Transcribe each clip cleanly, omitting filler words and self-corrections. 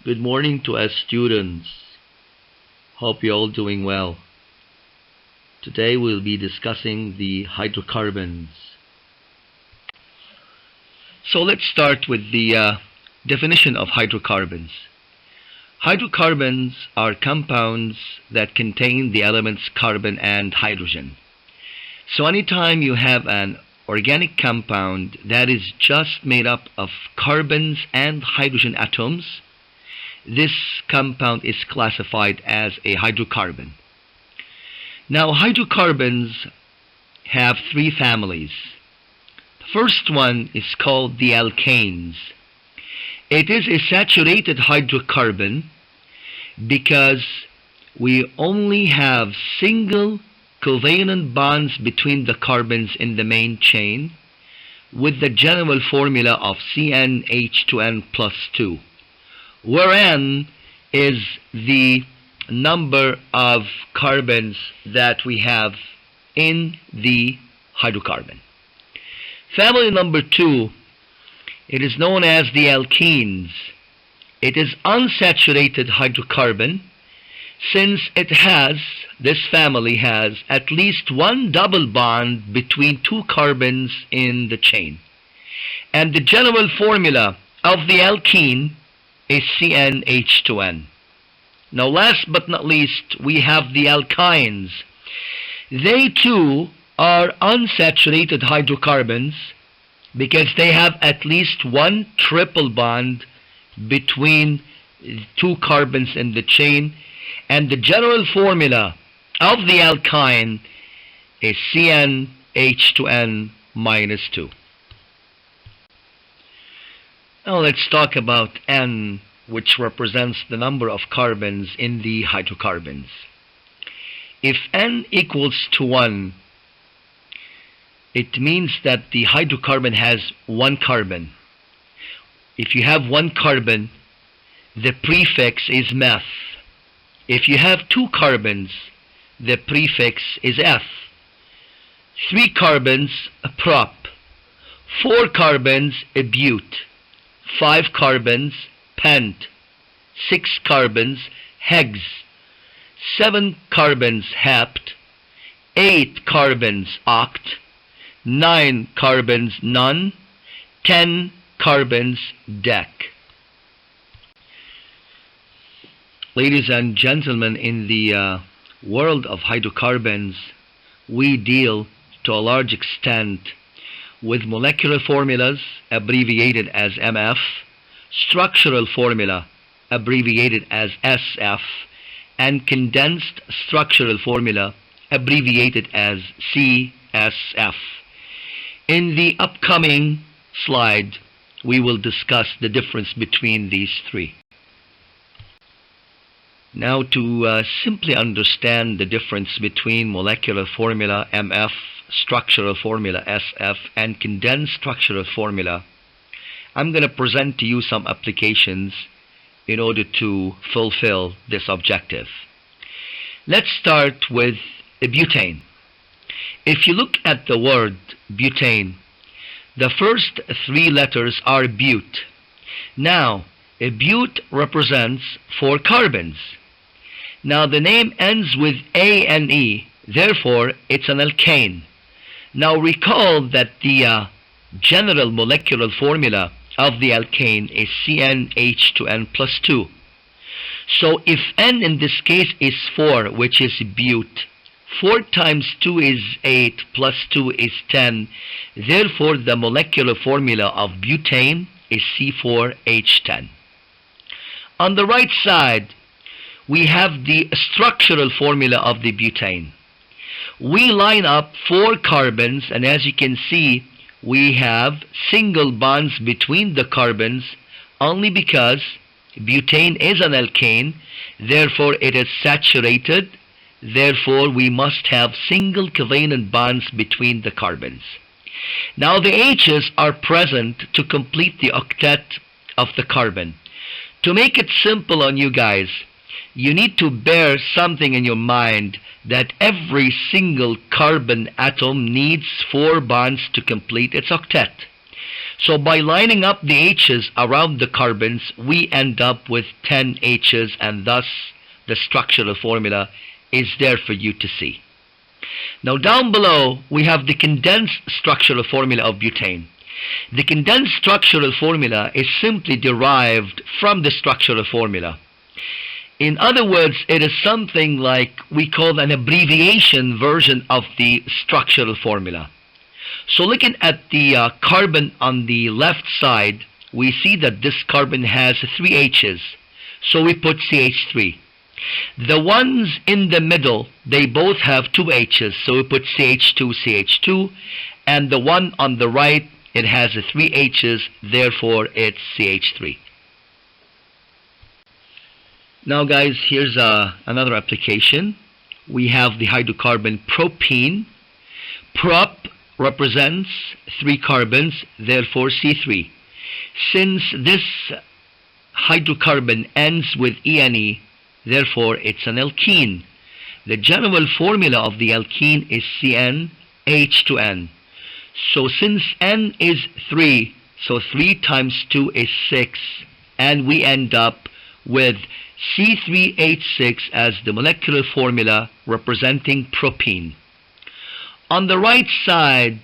Good morning to us students. Hope you're all doing well. Today we'll be discussing the hydrocarbons. So let's start with the definition of hydrocarbons. Hydrocarbons are compounds that contain the elements carbon and hydrogen. So anytime you have an organic compound that is just made up of carbons and hydrogen atoms, this compound is classified as a hydrocarbon. Now, hydrocarbons have three families. The first one is called the alkanes. It is a saturated hydrocarbon because we only have single covalent bonds between the carbons in the main chain with the general formula of CnH2n plus 2. Where N is the number of carbons that we have in the hydrocarbon. Family number 2, it is known as the alkenes. It is unsaturated hydrocarbon since this family has at least one double bond between two carbons in the chain. And the general formula of the alkene is CnH2n. Now, last but not least, we have the alkynes. They too are unsaturated hydrocarbons because they have at least one triple bond between two carbons in the chain, and the general formula of the alkyne is CnH2n minus 2. Now let's talk about N, which represents the number of carbons in the hydrocarbons. If N equals to 1, it means that the hydrocarbon has one carbon. If you have one carbon, the prefix is meth. If you have two carbons, the prefix is F. 3 carbons, a prop. 4 carbons, a bute. 5 carbons, pent. 6 carbons, hex. 7 carbons, hept. 8 carbons, oct. 9 carbons, non. 10 carbons, dec. Ladies and gentlemen, in the world of hydrocarbons, we deal to a large extent with molecular formulas abbreviated as MF, structural formula abbreviated as SF, and condensed structural formula abbreviated as CSF. In the upcoming slide, we will discuss the difference between these three. Now, to simply understand the difference between molecular formula MF, structural formula SF, and condensed structural formula, I'm going to present to you some applications in order to fulfill this objective. Let's start with butane. If you look at the word butane, the first 3 letters are bute. Now, a bute represents 4 carbons. Now, the name ends with A-N-E, therefore it's an alkane. Now, recall that the general molecular formula of the alkane is CnH2n plus 2. So, if N in this case is 4, which is bute, 4 times 2 is 8, plus 2 is 10. Therefore, the molecular formula of butane is C4H10. On the right side, we have the structural formula of the butane. We line up 4 carbons, and as you can see, we have single bonds between the carbons only because butane is an alkane, therefore it is saturated. Therefore, we must have single covalent bonds between the carbons. Now, the H's are present to complete the octet of the carbon. To make it simple on you guys, you need to bear something in your mind that every single carbon atom needs 4 bonds to complete its octet. So by lining up the H's around the carbons, we end up with 10 H's, and thus the structural formula is there for you to see. Now down below, we have the condensed structural formula of butane. The condensed structural formula is simply derived from the structural formula. In other words, it is something like we call an abbreviation version of the structural formula. So looking at the carbon on the left side, we see that this carbon has 3 H's, so we put CH3. The ones in the middle, they both have 2 H's, so we put CH2, CH2, and the one on the right, it has 3 H's, therefore it's CH3. Now guys, here's another application. We have the hydrocarbon propene. Prop represents 3 carbons, therefore C3. Since this hydrocarbon ends with ENE, therefore it's an alkene. The general formula of the alkene is CnH2n. So since N is 3, so 3 times 2 is 6, and we end up with C3H6 as the molecular formula representing propene. On the right side,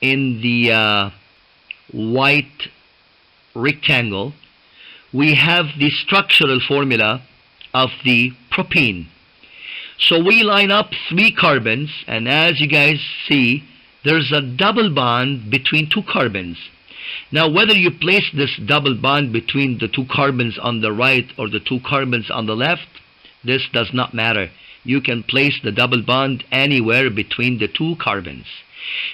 in the white rectangle, we have the structural formula of the propene. So we line up 3 carbons, and as you guys see, there's a double bond between 2 carbons. Now whether you place this double bond between the 2 carbons on the right or the 2 carbons on the left, this does not matter. You can place the double bond anywhere between the 2 carbons.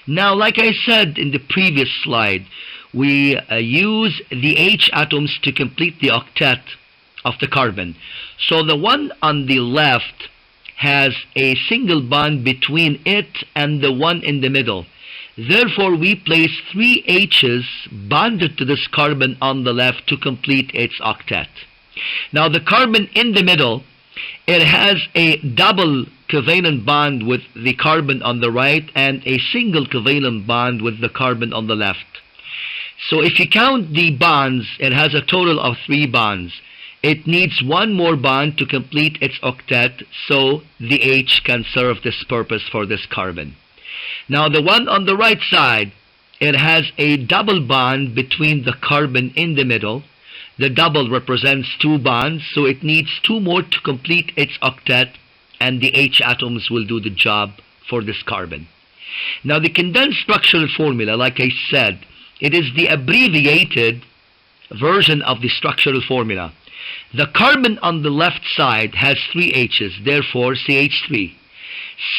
Now, like I said in the previous slide, we use the H atoms to complete the octet of the carbon. So the one on the left has a single bond between it and the one in the middle. Therefore, we place 3 H's bonded to this carbon on the left to complete its octet. Now the carbon in the middle, it has a double covalent bond with the carbon on the right and a single covalent bond with the carbon on the left. So if you count the bonds, it has a total of 3 bonds. It needs 1 more bond to complete its octet, so the H can serve this purpose for this carbon. Now the one on the right side, it has a double bond between the carbon in the middle. The double represents 2 bonds, so it needs 2 more to complete its octet, and the H atoms will do the job for this carbon. Now the condensed structural formula, like I said, it is the abbreviated version of the structural formula. The carbon on the left side has 3 H's, therefore CH3.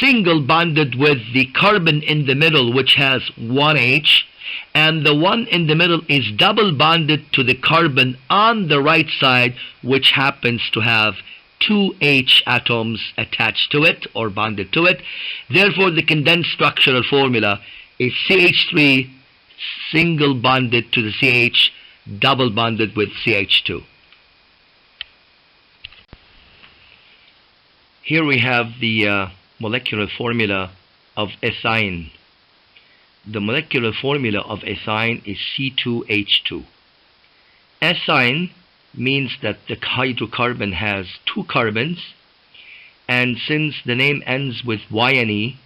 Single bonded with the carbon in the middle, which has 1 H, and the one in the middle is double bonded to the carbon on the right side, which happens to have 2 H atoms attached to it or bonded to it. Therefore, the condensed structural formula is CH3 single bonded to the CH, double bonded with CH2. Here we have the molecular formula of ethine. The molecular formula of ethine is C2H2. Ethine means that the hydrocarbon has 2 carbons, and since the name ends with YNE,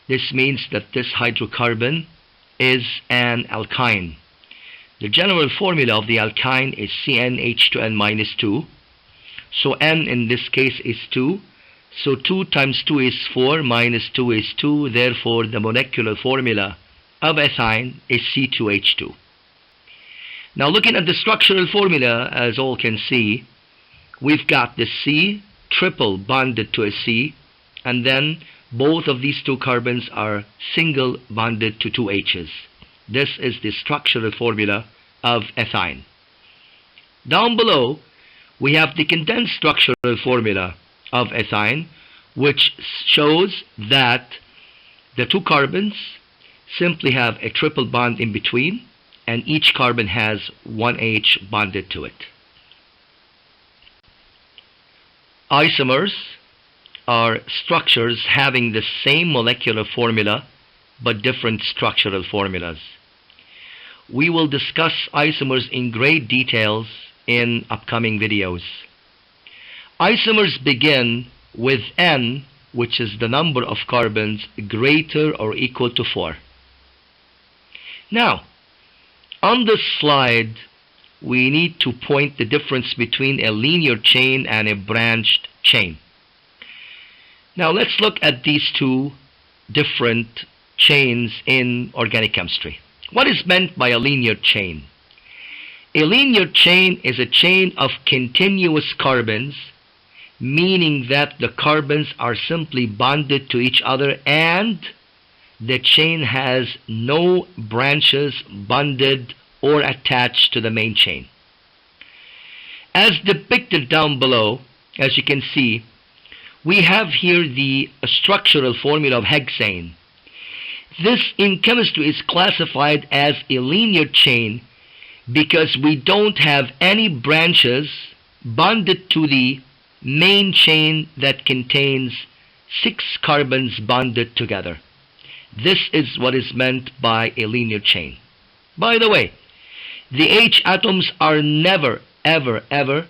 this means that this hydrocarbon is an alkyne. The general formula of the alkyne is CnH2n minus 2. So N in this case is 2. So 2 times 2 is 4, minus 2 is 2. Therefore, the molecular formula of ethine is C2H2. Now looking at the structural formula, as all can see, we've got the C triple bonded to a C, and then both of these 2 carbons are single bonded to 2 H's. This is the structural formula of ethine. Down below, we have the condensed structural formula of ethine, which shows that the 2 carbons simply have a triple bond in between, and each carbon has 1 H bonded to it. Isomers are structures having the same molecular formula but different structural formulas. We will discuss isomers in great details in upcoming videos. Isomers begin with N, which is the number of carbons greater or equal to 4. Now, on this slide, we need to point the difference between a linear chain and a branched chain. Now let's look at these two different chains in organic chemistry. What is meant by a linear chain? A linear chain is a chain of continuous carbons, meaning that the carbons are simply bonded to each other and the chain has no branches bonded or attached to the main chain. As depicted down below, as you can see, we have here the structural formula of hexane. This in chemistry is classified as a linear chain because we don't have any branches bonded to the main chain that contains 6 carbons bonded together. This is what is meant by a linear chain. By the way, the H atoms are never, ever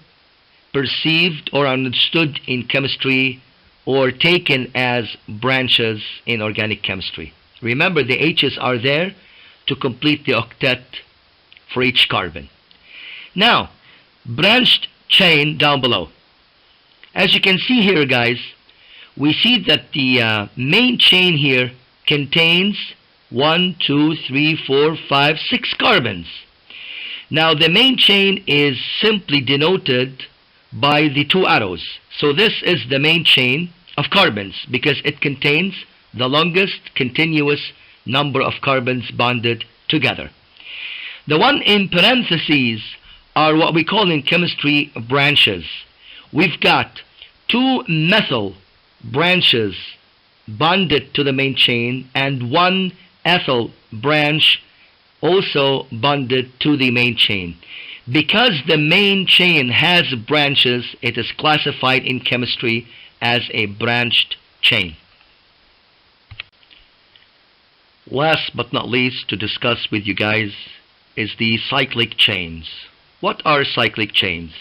perceived or understood in chemistry or taken as branches in organic chemistry. Remember, the H's are there to complete the octet for each carbon. Now, branched chain down below. As you can see here, guys, we see that the main chain here contains 1, 2, 3, 4, 5, 6 carbons. Now, the main chain is simply denoted by the 2 arrows. So this is the main chain of carbons because it contains the longest continuous number of carbons bonded together. The one in parentheses are what we call in chemistry branches. We've got 2 methyl branches bonded to the main chain and 1 ethyl branch also bonded to the main chain. Because the main chain has branches, it is classified in chemistry as a branched chain. Last but not least to discuss with you guys is the cyclic chains. What are cyclic chains?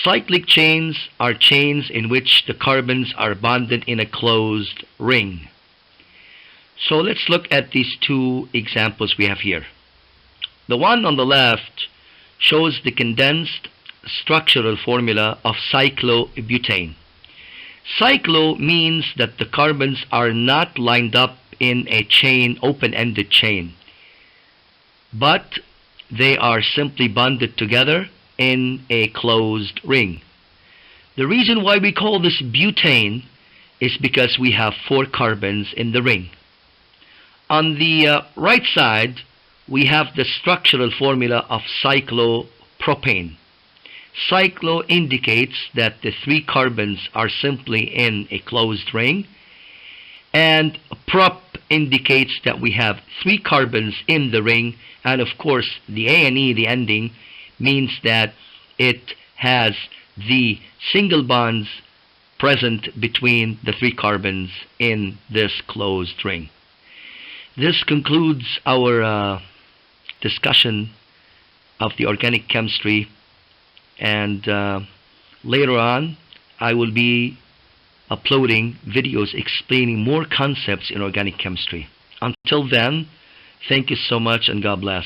Cyclic chains are chains in which the carbons are bonded in a closed ring. So let's look at these 2 examples we have here. The one on the left shows the condensed structural formula of cyclobutane. Cyclo means that the carbons are not lined up in a chain, open-ended chain, but they are simply bonded together in a closed ring. The reason why we call this butane is because we have 4 carbons in the ring. On the right side, we have the structural formula of cyclopropane. Cyclo indicates that the 3 carbons are simply in a closed ring, and prop indicates that we have 3 carbons in the ring, and of course the A&E, the ending, means that it has the single bonds present between the 3 carbons in this closed ring. This concludes our discussion of the organic chemistry, and later on I will be uploading videos explaining more concepts in organic chemistry. Until then, thank you so much and God bless.